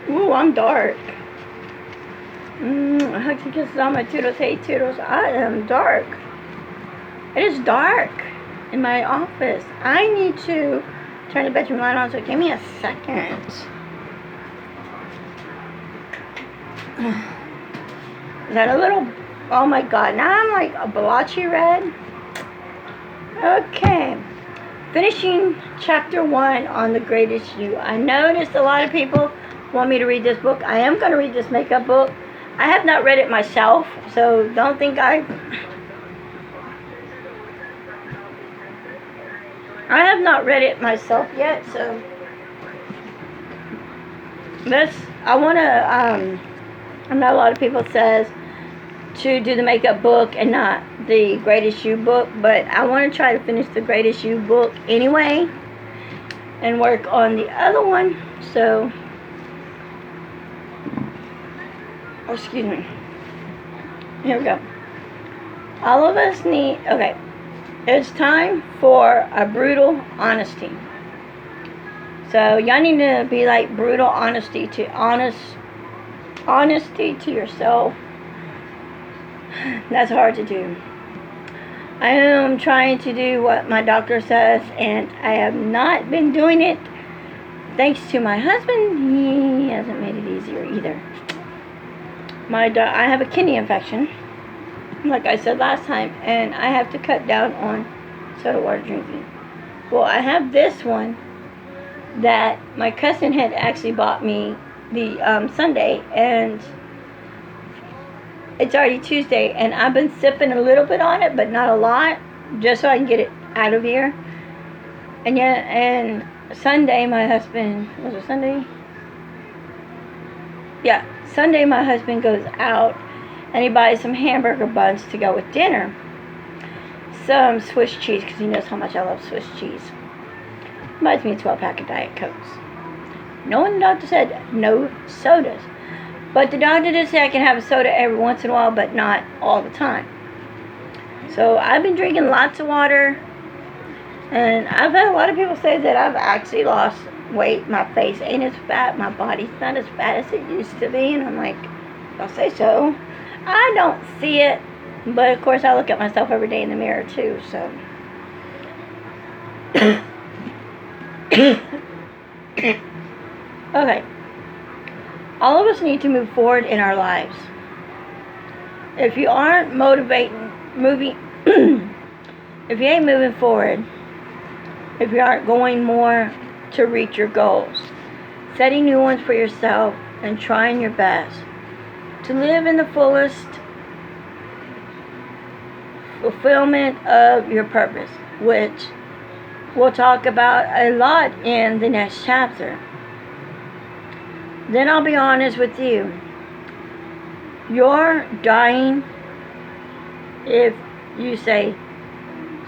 Ooh, I'm dark. Hugs and kisses on my toodles. Hey, toodles. I am dark. It is dark in my office. I need to turn the bedroom light on, so give me a second. Is that a little... Oh my god, now I'm like a blotchy red. Okay. Finishing chapter 1 on The Greatest You. I noticed a lot of people want me to read this book. I am going to read this makeup book. I have not read it myself, so don't think I have not read it myself yet, so I want to, I know a lot of people says to do the makeup book and not the Greatest You book, but I want to try to finish the Greatest You book anyway and work on the other one. So, oh, excuse me. Here we go. All of us need, okay, it's time for a brutal honesty. So y'all need to be like brutal honesty to honesty to yourself. That's hard to do. I am trying to do what my doctor says, and I have not been doing it. Thanks to my husband, he hasn't made it easier either. I have a kidney infection, like I said last time, and I have to cut down on soda water drinking. Well, I have this one that my cousin had actually bought me the Sunday, and it's already Tuesday, and I've been sipping a little bit on it, but not a lot, just so I can get it out of here. And yeah, and Sunday, my husband, was it Sunday? Yeah, Sunday my husband goes out, and he buys some hamburger buns to go with dinner. Some Swiss cheese, because he knows how much I love Swiss cheese. Buys me a 12-pack of Diet Cokes. No one, the doctor said no sodas. But the doctor did say I can have a soda every once in a while, but not all the time. So I've been drinking lots of water. And I've had a lot of people say that I've actually lost weight. My face ain't as fat. My body's not as fat as it used to be. And I'm like, I'll say so. I don't see it. But of course I look at myself every day in the mirror too. So. Okay. All of us need to move forward in our lives. If you aren't if you ain't moving forward, if you aren't going more to reach your goals, setting new ones for yourself, and trying your best to live in the fullest fulfillment of your purpose, which we'll talk about a lot in the next chapter. Then I'll be honest with you. You're dying if you say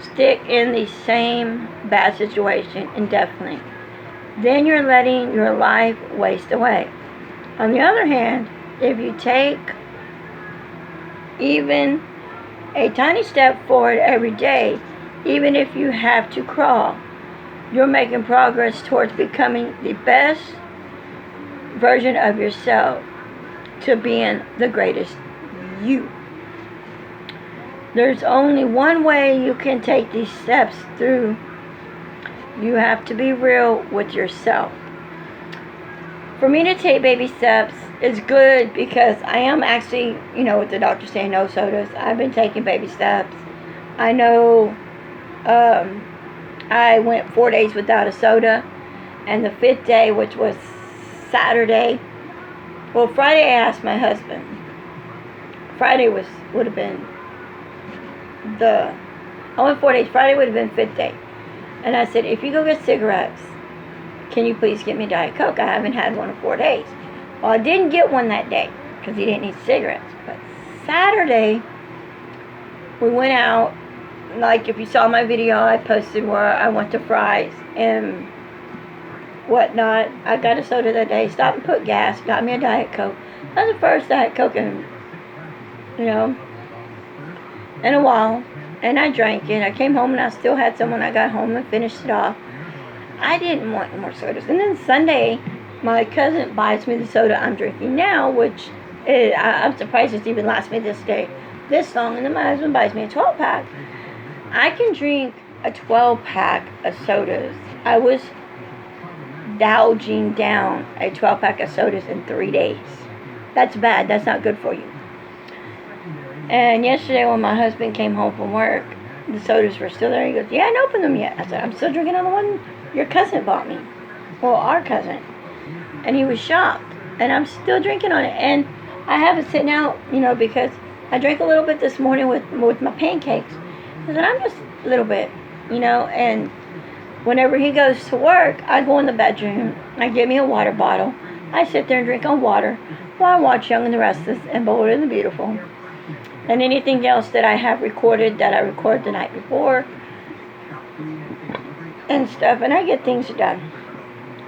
stick in the same bad situation indefinitely. Then you're letting your life waste away. On the other hand, if you take even a tiny step forward every day, even if you have to crawl, you're making progress towards becoming the best version of yourself, to being the greatest you. There's only one way you can take these steps through. You have to be real with yourself. For me to take baby steps is good because I am actually, with the doctor saying no sodas, I've been taking baby steps. I know I went 4 days without a soda, and the 5th day, which was Saturday, well, Friday I asked my husband. Friday would have been I went 4 days. Friday would have been 5th day. And I said, if you go get cigarettes, can you please get me Diet Coke? I haven't had one in 4 days. Well, I didn't get one that day because he didn't need cigarettes. But Saturday, we went out. Like, if you saw my video, I posted where I went to Fry's and whatnot. I got a soda that day, stopped and put gas, got me a Diet Coke. That was the first Diet Coke in a while. And I drank it. I came home and I still had some when I got home and finished it off. I didn't want more sodas. And then Sunday, my cousin buys me the soda I'm drinking now, which I'm surprised it's even lasts me this long. And then my husband buys me a 12-pack. I can drink a 12-pack of sodas. I was gouging down a 12-pack of sodas in 3 days. That's bad. That's not good for you. And yesterday when my husband came home from work, the sodas were still there. He goes, "Yeah, I didn't open them yet." I said, "I'm still drinking on the one your cousin bought me." Well, our cousin. And he was shocked. And I'm still drinking on it. And I have it sitting out, because I drank a little bit this morning with my pancakes. I said, I'm just a little bit, and whenever he goes to work, I go in the bedroom, I get me a water bottle, I sit there and drink on water while I watch Young and the Restless and Bold and the Beautiful. And anything else that I have recorded that I recorded the night before and stuff, and I get things done.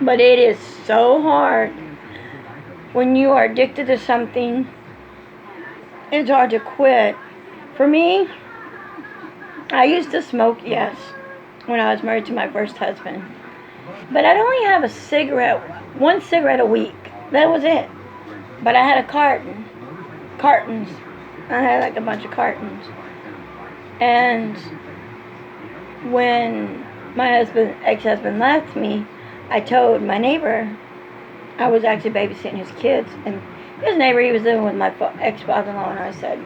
But it is so hard when you are addicted to something. It's hard to quit. For me, I used to smoke, yes, when I was married to my first husband. But I'd only have one cigarette a week. That was it. But I had a cartons. I had like a bunch of cartons. And when my ex-husband left me, I told my neighbor, I was actually babysitting his kids, and his neighbor, he was living with my ex-father-in-law, and I said,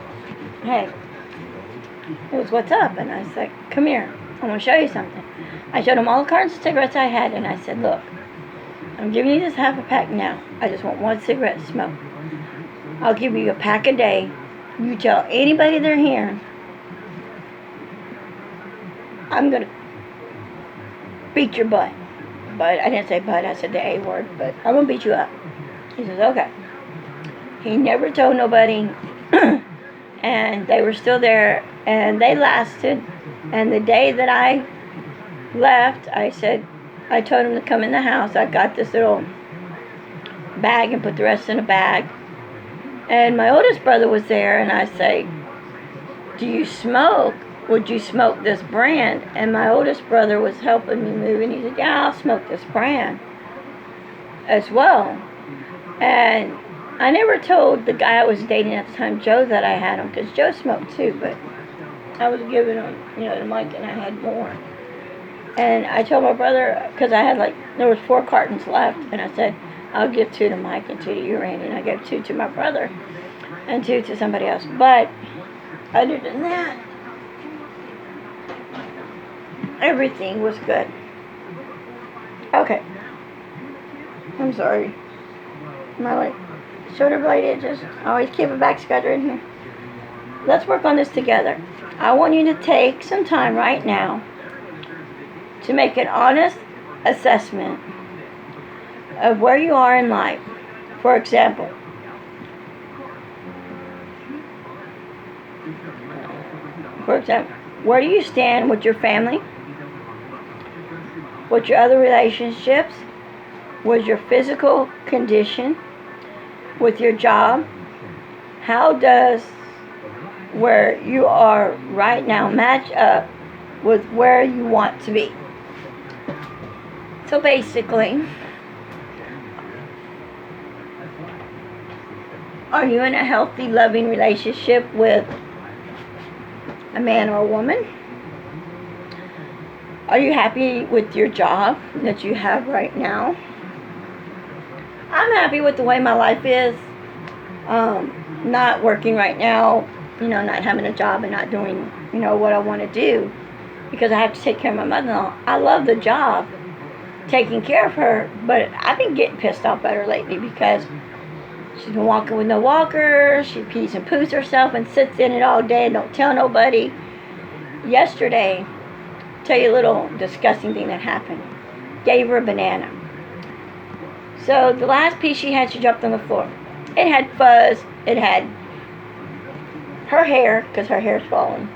"Hey," it was, "what's up?" And I said, "Come here, I want to show you something." I showed him all the cartons of cigarettes I had, and I said, "Look, I'm giving you this half a pack now. I just want one cigarette to smoke. I'll give you a pack a day. You tell anybody they're here, I'm going to beat your butt." But I didn't say butt, I said the A word, but "I'm going to beat you up." He says, "Okay." He never told nobody, and they were still there, and they lasted. And the day that I left, I told him to come in the house. I got this little bag and put the rest in a bag. And my oldest brother was there, and I say, "Do you smoke? Would you smoke this brand?" And my oldest brother was helping me move, and he said, "Yeah, I'll smoke this brand as well." And I never told the guy I was dating at the time, Joe, that I had him, because Joe smoked too, but I was giving him, the mic, and I had more. And I told my brother, because I had there was 4 cartons left, and I said, "I'll give 2 to Mike and 2 to you, Randy." And I gave 2 to my brother and 2 to somebody else. But other than that, everything was good. Okay. I'm sorry. My shoulder blade itches. I always keep a back scratcher in here. Let's work on this together. I want you to take some time right now to make an honest assessment of where you are in life. For example, where do you stand with your family, with your other relationships, with your physical condition, with your job? How does where you are right now match up with where you want to be? So basically, are you in a healthy, loving relationship with a man or a woman? Are you happy with your job that you have right now? I'm happy with the way my life is. Not working right now, not having a job and not doing, what I want to do, because I have to take care of my mother-in-law. I love the job, taking care of her, but I've been getting pissed off at her lately because she's been walking with no walker. She pees and poos herself and sits in it all day and don't tell nobody. Yesterday, tell you a little disgusting thing that happened. Gave her a banana. So the last piece she had, she dropped on the floor. It had fuzz. It had her hair, because her hair's falling.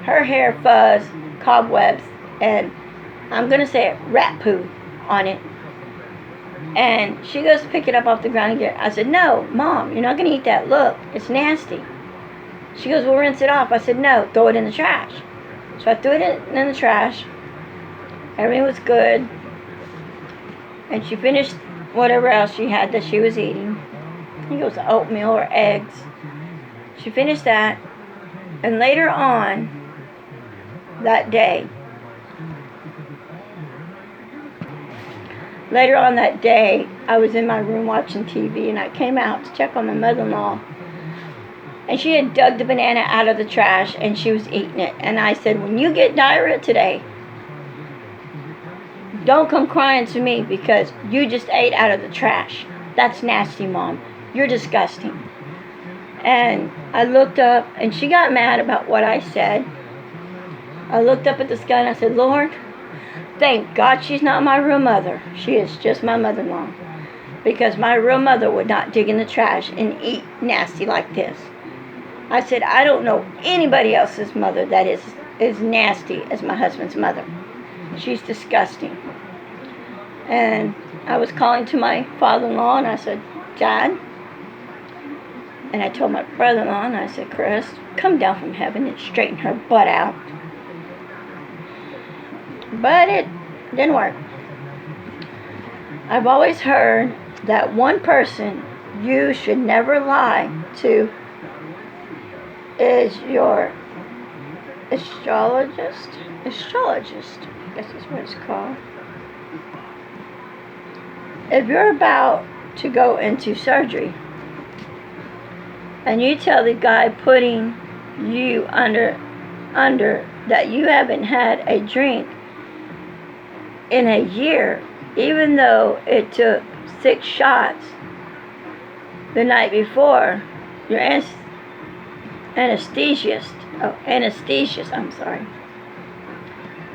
Her hair, fuzz, cobwebs, and I'm going to say it, rat poo on it. And she goes to pick it up off the ground and get it. I said, "No, Mom, you're not going to eat that. Look, it's nasty." She goes, "Well, rinse it off." I said, "No, throw it in the trash." So I threw it in the trash. Everything was good. And she finished whatever else she had that she was eating. I think it was oatmeal or eggs. She finished that, and later on that day, I was in my room watching TV, and I came out to check on my mother-in-law, and she had dug the banana out of the trash, and she was eating it. And I said, when you get diarrhea today, don't come crying to me because you just ate out of the trash. That's nasty, Mom. You're disgusting. And I looked up, and she got mad about what I said. I looked up at the sky, and I said, Lord, thank God she's not my real mother. She is just my mother-in-law. Because my real mother would not dig in the trash and eat nasty like this. I said, I don't know anybody else's mother that is as nasty as my husband's mother. She's disgusting. And I was calling to my father-in-law, and I said, Dad, and I told my brother-in-law, and I said, Chris, come down from heaven and straighten her butt out. But it didn't work. I've always heard that one person you should never lie to is your astrologist, I guess that's what it's called. If you're about to go into surgery and you tell the guy putting you under that you haven't had a drink in a year, even though it took 6 shots the night before, your anesthesiast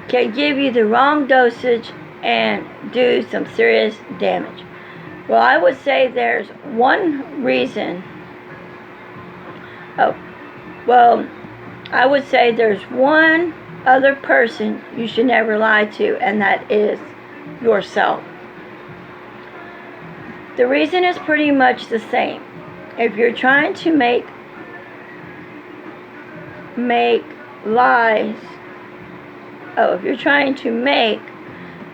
can give you the wrong dosage and do some serious damage. Well, I would say there's one reason. I would say there's one other person you should never lie to, and that is yourself. The reason is pretty much the same. If you're trying to make if you're trying to make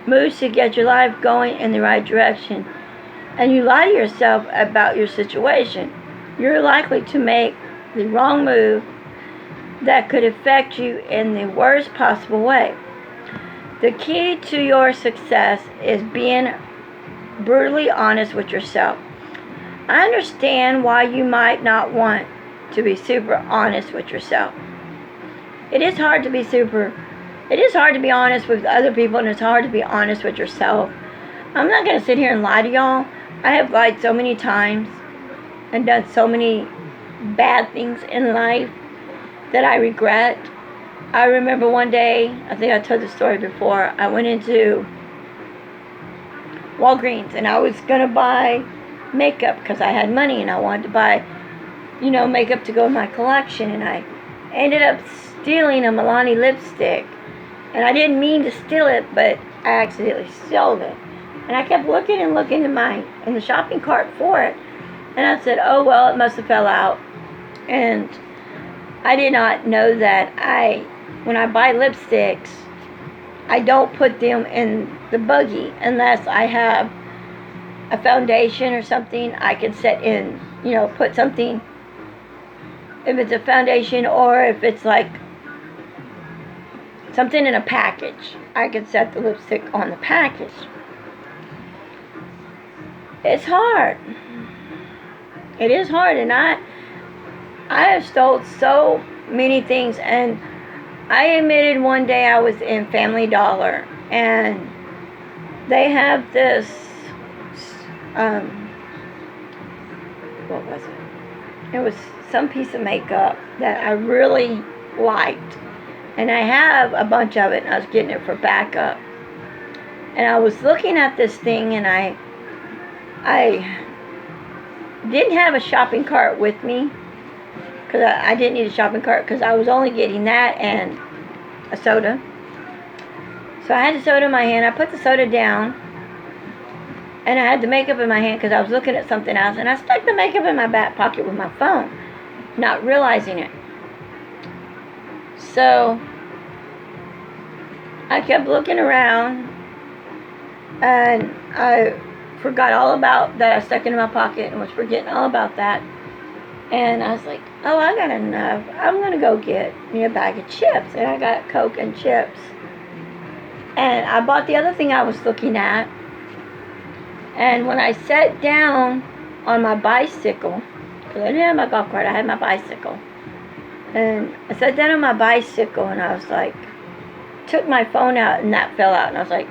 moves to get your life going in the right direction, and you lie to yourself about your situation, you're likely to make the wrong move that could affect you in the worst possible way. The key to your success is being brutally honest with yourself. I understand why you might not want to be super honest with yourself. It is hard to be honest with other people, and it's hard to be honest with yourself. I'm not going to sit here and lie to y'all. I have lied so many times and done so many bad things in life that I regret. I remember one day, I think I told the story before, I went into Walgreens and I was going to buy makeup because I had money and I wanted to buy, makeup to go in my collection, and I ended up stealing a Milani lipstick. And I didn't mean to steal it, but I accidentally stole it. And I kept looking in the shopping cart for it. And I said, oh, well, it must have fell out. And I did not know that when I buy lipsticks, I don't put them in the buggy unless I have a foundation or something I can set in, put something, if it's a foundation or if it's like something in a package, I can set the lipstick on the package. It's hard. It is hard, and I have stole so many things, and I admitted one day I was in Family Dollar, and they have this, what was it? It was some piece of makeup that I really liked, and I have a bunch of it, and I was getting it for backup. And I was looking at this thing, and I didn't have a shopping cart with me, because I didn't need a shopping cart, because I was only getting that and a soda. So I had the soda in my hand. I put the soda down, and I had the makeup in my hand because I was looking at something else, and I stuck the makeup in my back pocket with my phone, not realizing it. So I kept looking around, and I forgot all about that. I stuck it in my pocket and was forgetting all about that. And I was like, oh, I got enough. I'm going to go get me a bag of chips. And I got Coke and chips. And I bought the other thing I was looking at. And when I sat down on my bicycle, because I didn't have my golf cart, I had my bicycle. And I sat down on my bicycle and I was like, took my phone out and that fell out. And I was like,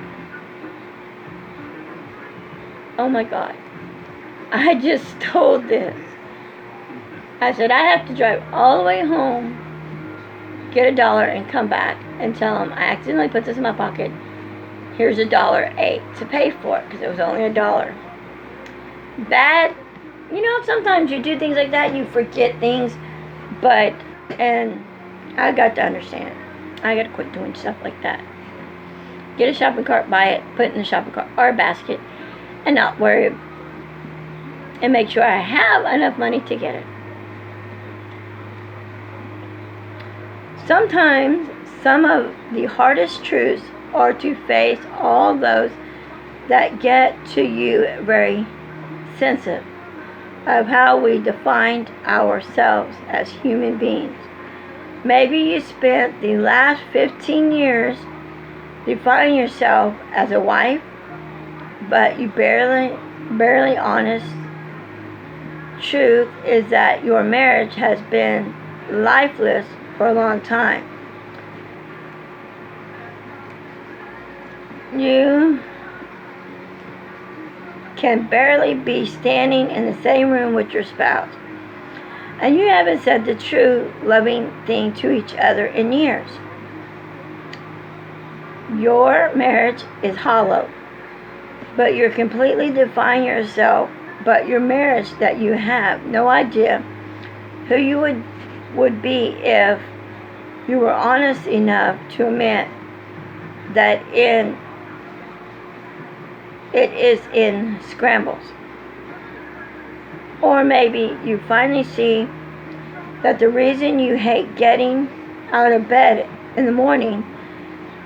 oh my God, I just told this. I said, I have to drive all the way home, get $1 and come back and tell them I accidentally put this in my pocket. Here's $1.08 to pay for it because it was only $1. Bad, you know, sometimes you do things like that, you forget things, and I got to understand. I got to quit doing stuff like that. Get a shopping cart, buy it, put it in the shopping cart or a basket, and not worry, and make sure I have enough money to get it. Sometimes some of the hardest truths are to face all those that get to you very sensitive of how we defined ourselves as human beings. Maybe you spent the last 15 years defining yourself as a wife, but you barely honest truth is that your marriage has been lifeless for a long time. You can barely be standing in the same room with your spouse, and you haven't said the true loving thing to each other in years. Your marriage is hollow, but you're completely defining yourself, but your marriage that you have no idea who you would be if you were honest enough to admit that it is in scrambles. Or maybe you finally see that the reason you hate getting out of bed in the morning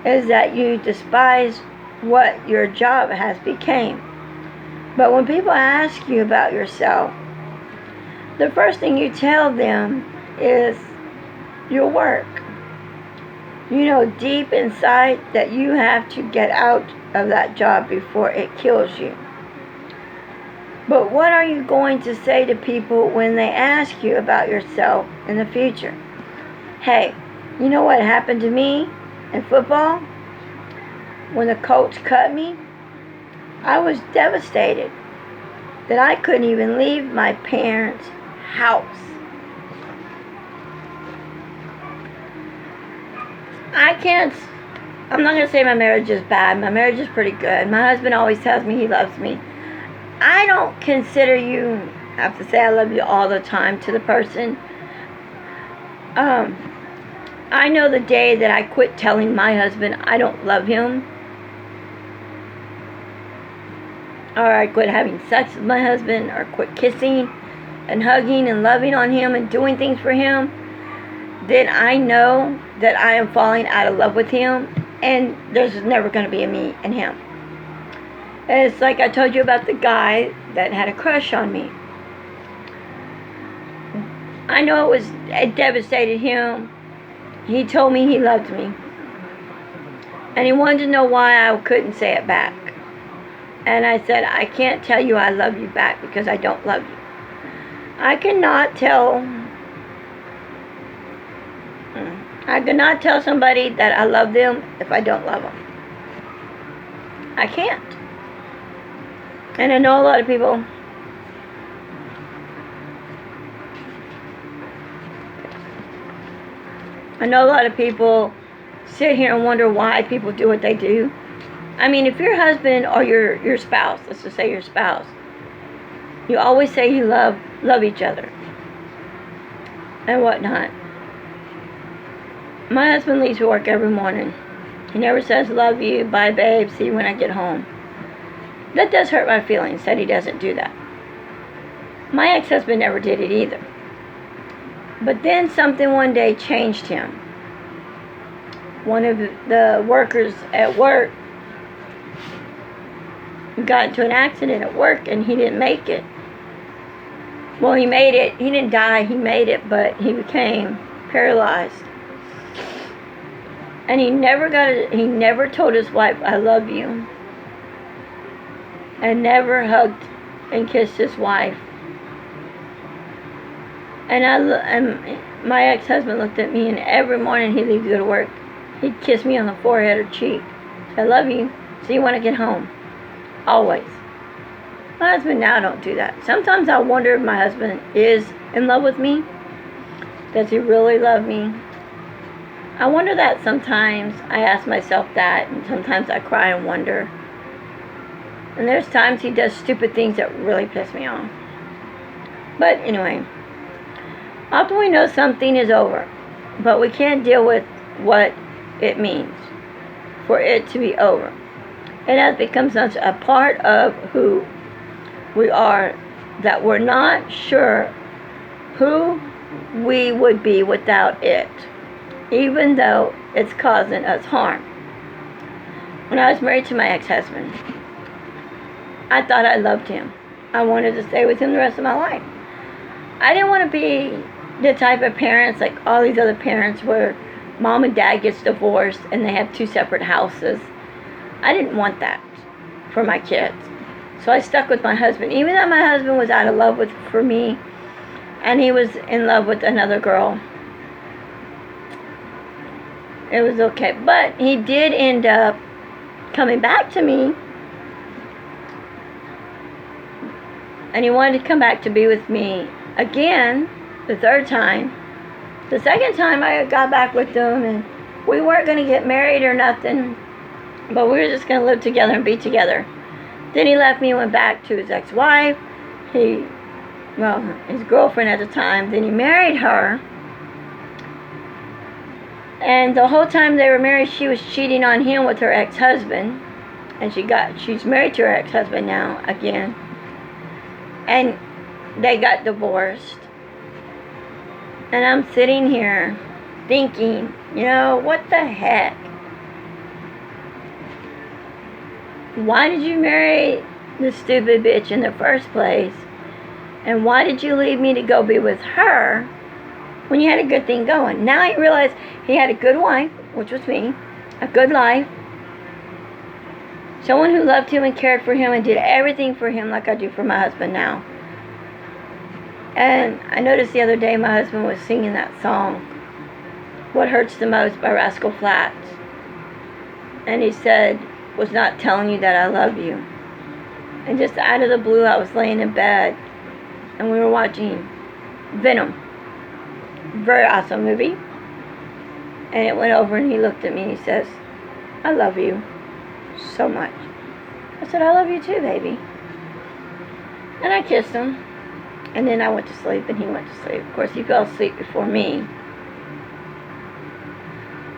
is that you despise what your job has become. But when people ask you about yourself, the first thing you tell them is your work. You know deep inside that you have to get out of that job before it kills you. But what are you going to say to people when they ask you about yourself in the future? Hey, you know what happened to me in football? When the coach cut me, I was devastated that I couldn't even leave my parents' house. I'm not going to say my marriage is bad. My marriage is pretty good. My husband always tells me he loves me. I don't consider you have to say I love you all the time to the person. I know the day that I quit telling my husband I don't love him, or I quit having sex with my husband, or quit kissing and hugging and loving on him and doing things for him, then I know that I am falling out of love with him, and there's never going to be a me and him. And it's like I told you about the guy that had a crush on me. I know it devastated him. He told me he loved me, and he wanted to know why I couldn't say it back. And I said, I can't tell you I love you back because I don't love you. I cannot tell somebody that I love them if I don't love them. I can't. And I know a lot of people sit here and wonder why people do what they do. I mean, if your husband or your spouse, let's just say your spouse, you always say you love each other and whatnot. My husband leaves for work every morning. He never says love you, bye babe, see you when I get home. That does hurt my feelings that he doesn't do that. My ex-husband never did it either. But then something one day changed him. One of the workers at work got into an accident at work and he didn't make it. Well, he made it. He didn't die. He made it, but he became paralyzed. And he never told his wife, "I love you." And never hugged and kissed his wife. And my ex-husband looked at me, and every morning he'd leave to go to work, he'd kiss me on the forehead or cheek. "I love you. So you want to get home." Always. My husband now don't do that. Sometimes I wonder if my husband is in love with me. Does he really love me? I wonder that sometimes. I ask myself that, and sometimes I cry and wonder. And there's times he does stupid things that really piss me off. But anyway, often we know something is over, but we can't deal with what it means for it to be over. It has become such a part of who we are that we're not sure who we would be without it, even though it's causing us harm. When I was married to my ex-husband, I thought I loved him. I wanted to stay with him the rest of my life. I didn't want to be the type of parents like all these other parents where mom and dad gets divorced and they have 2 separate houses. I didn't want that for my kids. So I stuck with my husband. Even though my husband was out of love for me, and he was in love with another girl, it was okay. But he did end up coming back to me. And he wanted to come back to be with me again, the 3rd time. The 2nd time I got back with him, and we weren't going to get married or nothing, but we were just going to live together and be together. Then he left me and went back to his ex-wife. His girlfriend at the time. Then he married her. And the whole time they were married, she was cheating on him with her ex-husband. And she's married to her ex-husband now again. And they got divorced. And I'm sitting here thinking, what the heck? Why did you marry this stupid bitch in the first place? And why did you leave me to go be with her when you had a good thing going? Now I realize he had a good wife, which was me, a good life. Someone who loved him and cared for him and did everything for him like I do for my husband now. And I noticed the other day my husband was singing that song, What Hurts the Most by Rascal Flatts. And he said, was not telling you that I love you. And just out of the blue, I was laying in bed and we were watching Venom. Very awesome movie. And it went over and he looked at me and he says, I love you so much. I said, I love you too, baby. And I kissed him. And then I went to sleep and he went to sleep. Of course, he fell asleep before me.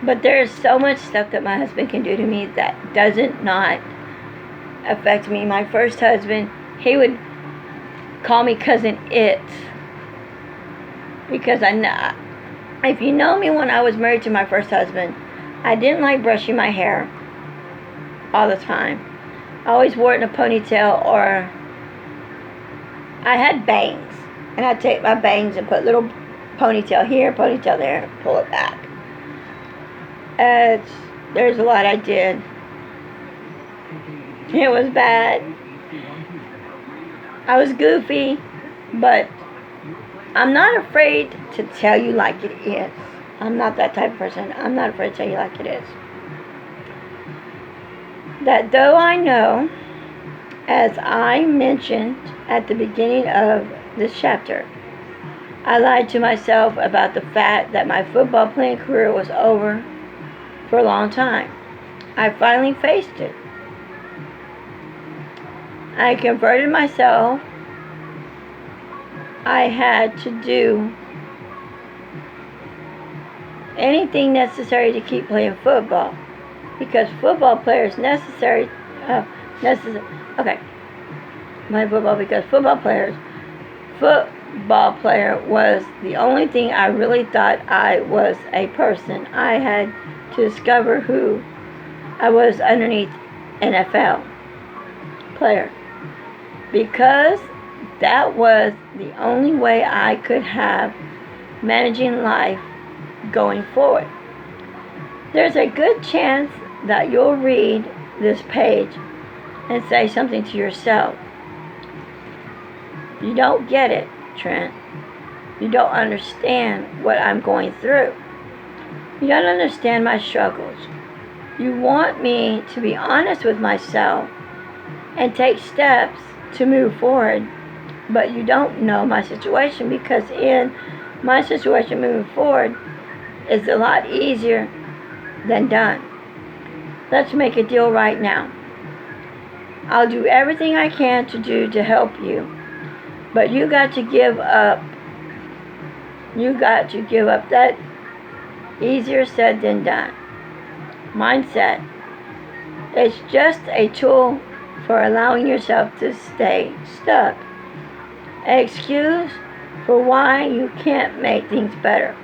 But there's so much stuff that my husband can do to me that doesn't not affect me. My first husband, he would call me Cousin It. Because if you know me when I was married to my first husband, I didn't like brushing my hair all the time. I always wore it in a ponytail, or I had bangs. And I'd take my bangs and put little ponytail here, ponytail there, and pull it back. There's a lot I did. It was bad. I was goofy, but I'm not afraid to tell you like it is. I'm not that type of person. I'm not afraid to tell you like it is. That though I know, as I mentioned at the beginning of this chapter, I lied to myself about the fact that my football playing career was over for a long time. I finally faced it. I converted myself. I had to do anything necessary to keep playing football, because football players play football because football player was the only thing I really thought I was a person. I had to discover who I was underneath NFL. player, because that was the only way I could have managing life going forward. There's a good chance that you'll read this page and say something to yourself. You don't get it, Trent. You don't understand what I'm going through. You don't understand my struggles. You want me to be honest with myself and take steps to move forward, but you don't know my situation, because in my situation moving forward is a lot easier than done. Let's make a deal right now. I'll do everything I can to help you, but you got to give up. You got to give up that easier said than done mindset. It's just a tool for allowing yourself to stay stuck. An excuse for why you can't make things better.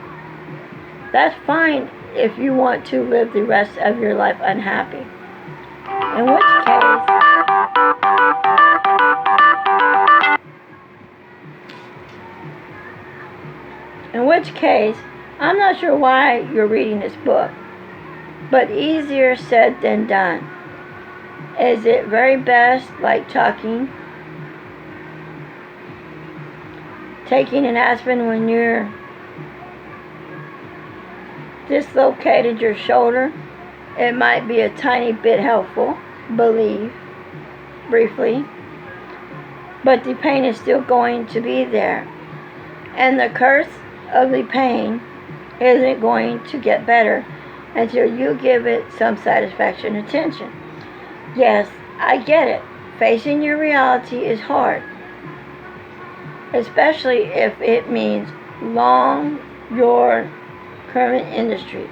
That's fine if you want to live the rest of your life unhappy. In which case, I'm not sure why you're reading this book, but easier said than done. Is it very best like taking an aspirin when you're dislocated your shoulder? It might be a tiny bit helpful, briefly, but the pain is still going to be there, and the curse of the pain isn't going to get better until you give it some satisfaction and attention. Yes, I get it. Facing your reality is hard, especially if it means your current industry,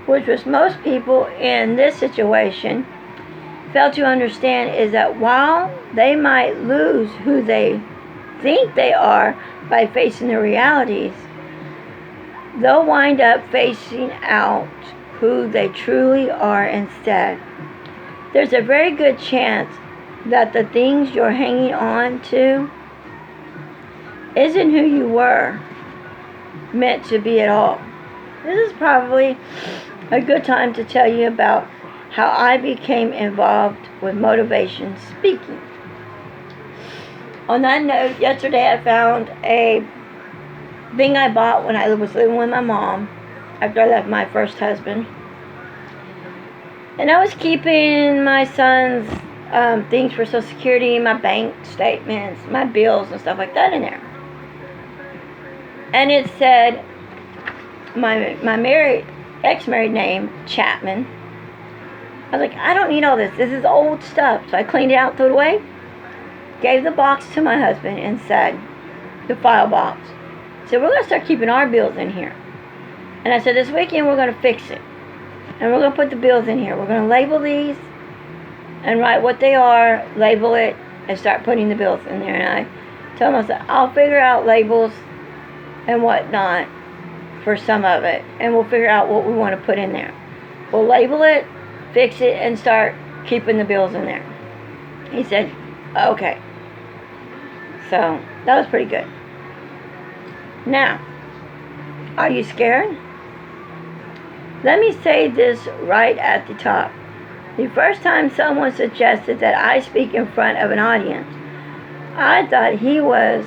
which was most people in this situation fail to understand is that while they might lose who they think they are by facing their realities, they'll wind up facing out who they truly are instead. There's a very good chance that the things you're hanging on to isn't who you were meant to be at all. This is probably a good time to tell you about how I became involved with motivation speaking. On that note, yesterday I found a thing I bought when I was living with my mom after I left my first husband. And I was keeping my son's things for Social Security, my bank statements, my bills and stuff like that in there. And it said my ex-married name, Chapman. I was like, I don't need all this. This is old stuff. So I cleaned it out, threw it away, gave the box to my husband and said, the file box. So we're going to start keeping our bills in here. And I said, this weekend we're going to fix it. And we're going to put the bills in here. We're going to label these and write what they are, label it, and start putting the bills in there. And I told him, I said, I'll figure out labels and whatnot for some of it. And we'll figure out what we want to put in there. We'll label it, fix it, and start keeping the bills in there. He said, okay. So that was pretty good. Now, are you scared? Let me say this right at the top. The first time someone suggested that I speak in front of an audience, I thought he was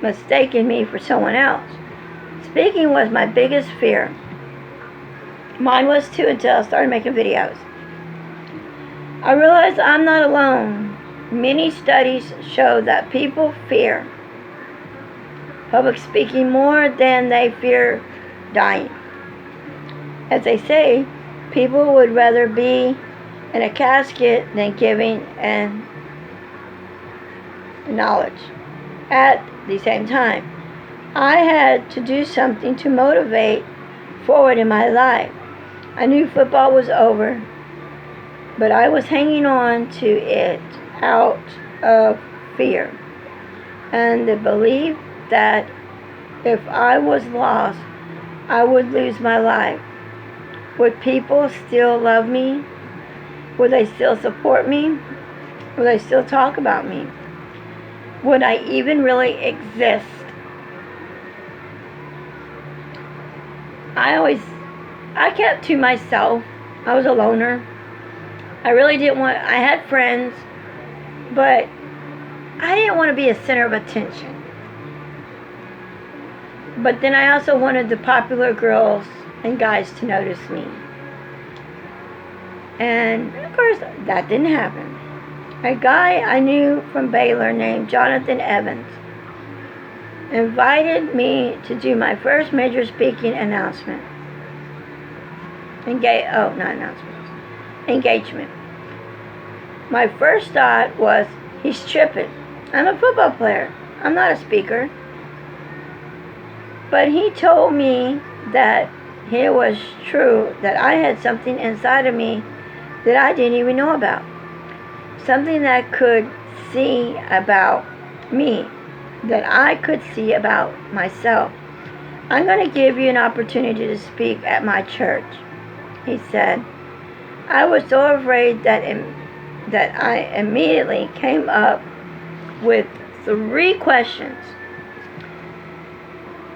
mistaking me for someone else. Speaking was my biggest fear. Mine was too until I started making videos. I realized I'm not alone. Many studies show that people fear public speaking more than they fear dying. As they say, people would rather be in a casket than giving and knowledge. At the same time, I had to do something to motivate forward in my life. I knew football was over, but I was hanging on to it out of fear and the belief that if I was lost, I would lose my life. Would people still love me? Would they still support me? Will they still talk about me? Would I even really exist? I kept to myself. I was a loner. I really didn't want, I had friends, but I didn't want to be a center of attention. But then I also wanted the popular girls and guys to notice me. And of course, that didn't happen. A guy I knew from Baylor named Jonathan Evans invited me to do my first major speaking announcement. Engagement. My first thought was, he's tripping. I'm a football player. I'm not a speaker. But he told me that it was true, that I had something inside of me that I didn't even know about. Something that could see about me, that I could see about myself. I'm going to give you an opportunity to speak at my church, he said. I was so afraid that I immediately came up with 3 questions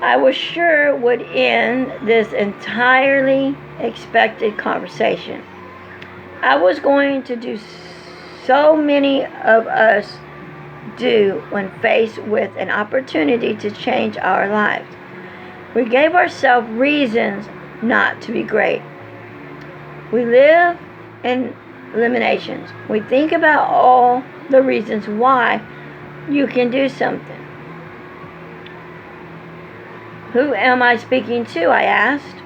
I was sure would end this entirely expected conversation. I was going to do so many of us do when faced with an opportunity to change our lives. We gave ourselves reasons not to be great. We live in eliminations. We think about all the reasons why you can do something. Who am I speaking to? I asked.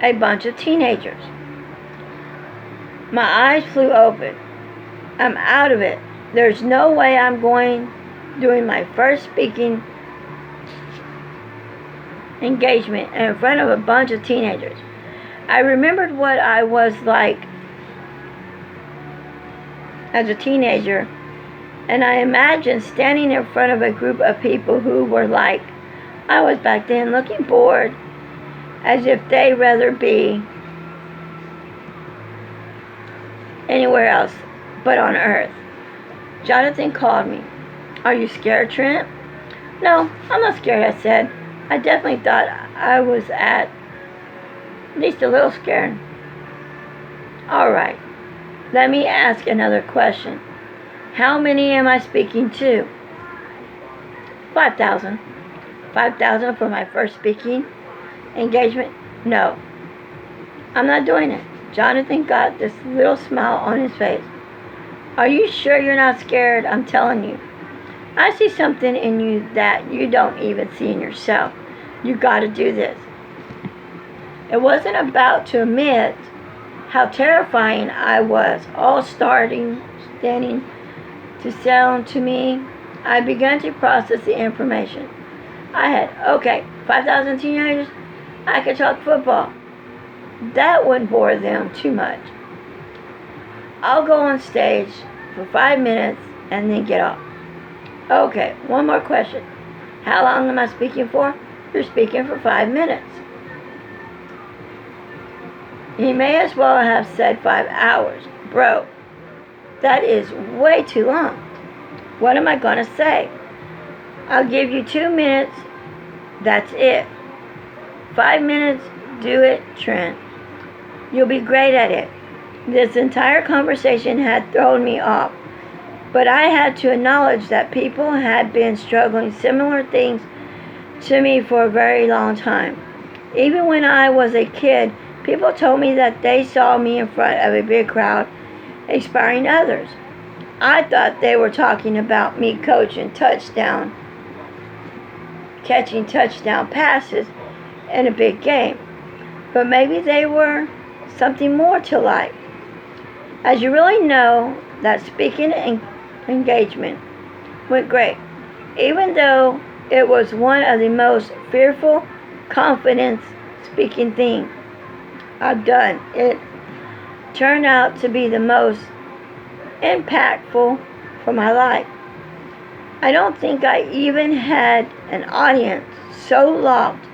A bunch of teenagers. My eyes flew open. I'm out of it. There's no way I'm doing my first speaking engagement in front of a bunch of teenagers. I remembered what I was like as a teenager, and I imagined standing in front of a group of people who were like I was back then, looking bored, as if they'd rather be anywhere else but on Earth. Jonathan called me. Are you scared, Trent? No, I'm not scared, I said. I definitely thought I was at least a little scared. All right, let me ask another question. How many am I speaking to? 5,000. 5,000 for my first speaking engagement? No, I'm not doing it. Jonathan got this little smile on his face. Are you sure you're not scared? I'm telling you. I see something in you that you don't even see in yourself. You got to do this. It wasn't about to admit how terrifying I was, all standing to sound to me. I began to process the information. I had, 5,000 teenagers, I could talk football. That wouldn't bore them too much. I'll go on stage for 5 minutes and then get off. Okay, one more question. How long am I speaking for? You're speaking for 5 minutes. He may as well have said 5 hours. Bro, that is way too long. What am I going to say? I'll give you 2 minutes. That's it. 5 minutes, do it, Trent. You'll be great at it. This entire conversation had thrown me off, but I had to acknowledge that people had been struggling similar things to me for a very long time. Even when I was a kid, people told me that they saw me in front of a big crowd inspiring others. I thought they were talking about me catching touchdown passes in a big game. But maybe they were something more to life. As you really know, that speaking engagement went great, even though it was one of the most fearful, confidence speaking things I've done. It turned out to be the most impactful for my life. I don't think I even had an audience so locked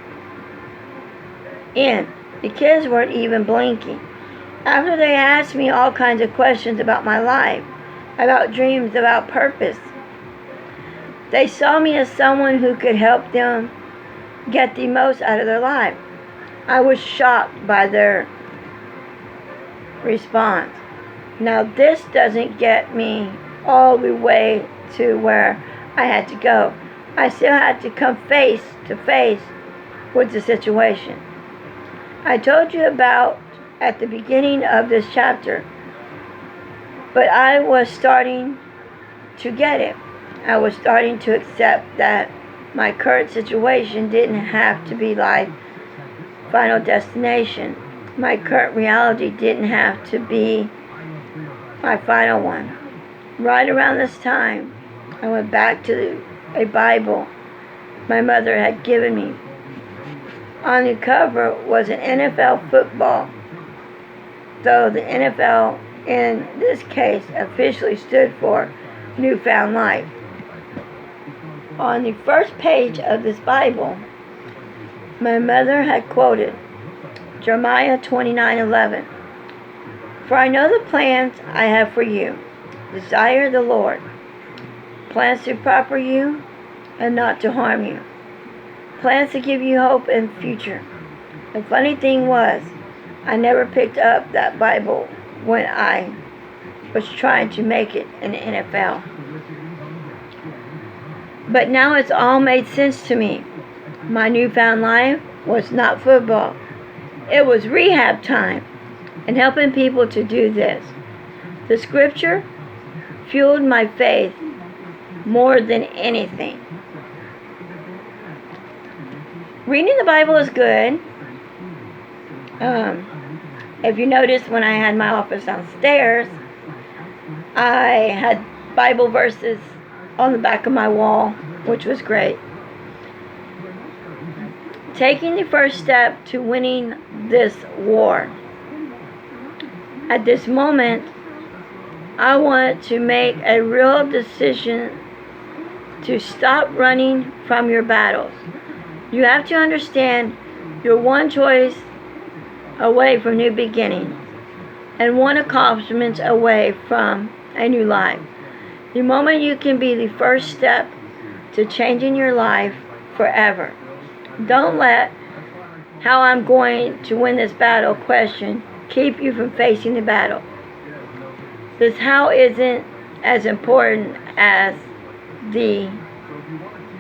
in. The kids weren't even blinking. After they asked me all kinds of questions about my life, about dreams, about purpose. They saw me as someone who could help them get the most out of their life. I was shocked by their response. Now, this doesn't get me all the way to where I had to go. I still had to come face to face with the situation. I told you about at the beginning of this chapter, but I was starting to get it. I was starting to accept that my current situation didn't have to be like final destination. My current reality didn't have to be my final one. Right around this time, I went back to a Bible my mother had given me. On the cover was an NFL football, though the NFL in this case officially stood for Newfound Life. On the first page of this Bible, my mother had quoted Jeremiah 29:11. For I know the plans I have for you, desire the Lord, plans to prosper you and not to harm you, plans to give you hope and future. The funny thing was, I never picked up that Bible when I was trying to make it in the NFL. But now it's all made sense to me. My newfound life was not football. It was rehab time and helping people to do this. The scripture fueled my faith more than anything. Reading the Bible is good. If you notice, when I had my office downstairs, I had Bible verses on the back of my wall, which was great. Taking the first step to winning this war. At this moment, I want to make a real decision to stop running from your battles. You have to understand you're one choice away from new beginnings and one accomplishment away from a new life. The moment you can be the first step to changing your life forever. Don't let how I'm going to win this battle question keep you from facing the battle. This how isn't as important as the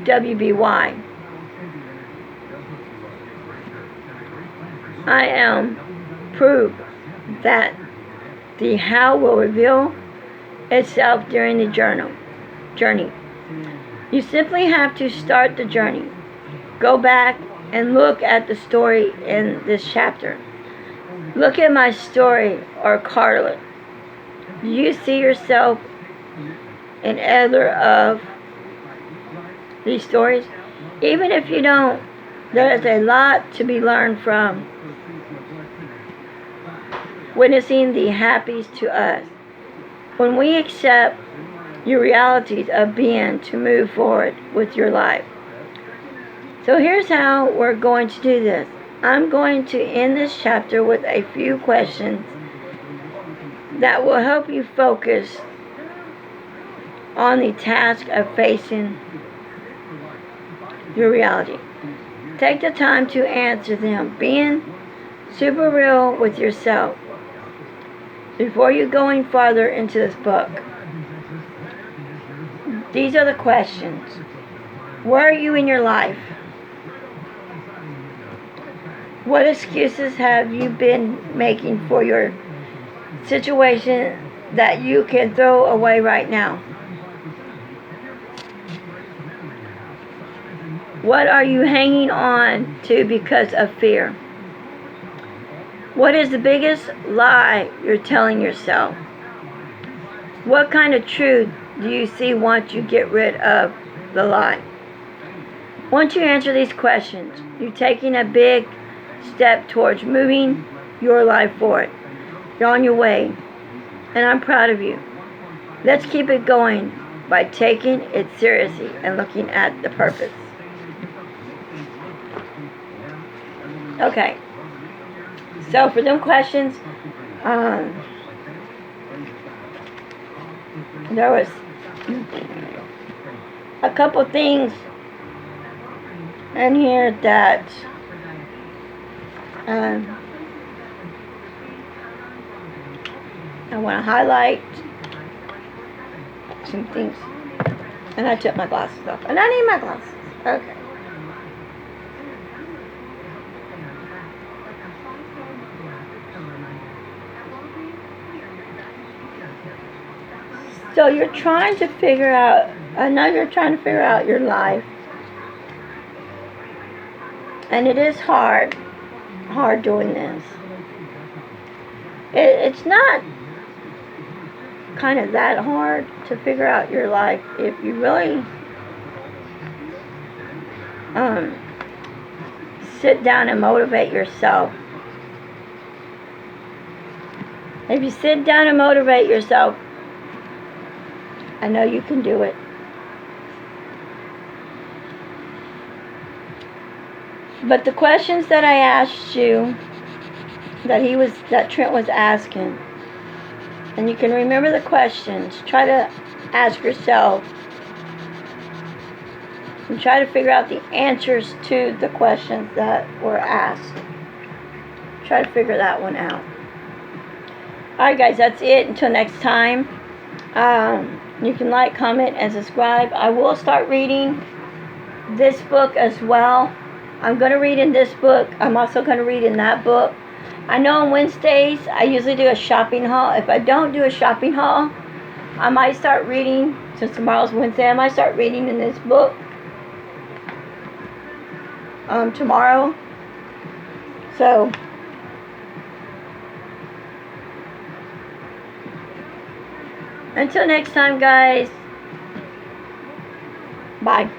WBY. I am proof that the how will reveal itself during the journey. You simply have to start the journey. Go back and look at the story in this chapter. Look at my story or Carla. Do you see yourself in either of these stories? Even if you don't, there is a lot to be learned from witnessing the happies to us. When we accept your realities of being to move forward with your life. So here's how we're going to do this. I'm going to end this chapter with a few questions that will help you focus on the task of facing your reality. Take the time to answer them, being super real with yourself before you going farther into this book. These are the questions. Where are you in your life? What excuses have you been making for your situation that you can throw away right now? What are you hanging on to because of fear? What is the biggest lie you're telling yourself? What kind of truth do you see once you get rid of the lie? Once you answer these questions, you're taking a big step towards moving your life forward. You're on your way, and I'm proud of you. Let's keep it going by taking it seriously and looking at the purpose. Okay, so for them questions, there was a couple things in here that I want to highlight some things. And I took my glasses off. And I need my glasses. Okay. So you're trying to figure out, I know you're trying to figure out your life. And it is hard doing this. It's not kind of that hard to figure out your life if you really sit down and motivate yourself. If you sit down and motivate yourself, I know you can do it. But the questions that I asked you, that Trent was asking, and you can remember the questions, try to ask yourself and try to figure out the answers to the questions that were asked. Try to figure that one out. Alright guys, that's it. Until next time. You can like, comment, and subscribe. I will start reading this book as well. I'm going to read in this book. I'm also going to read in that book. I know on Wednesdays I usually do a shopping haul. If I don't do a shopping haul, I might start reading, since tomorrow's Wednesday, I might start reading in this book tomorrow. So, until next time guys, bye.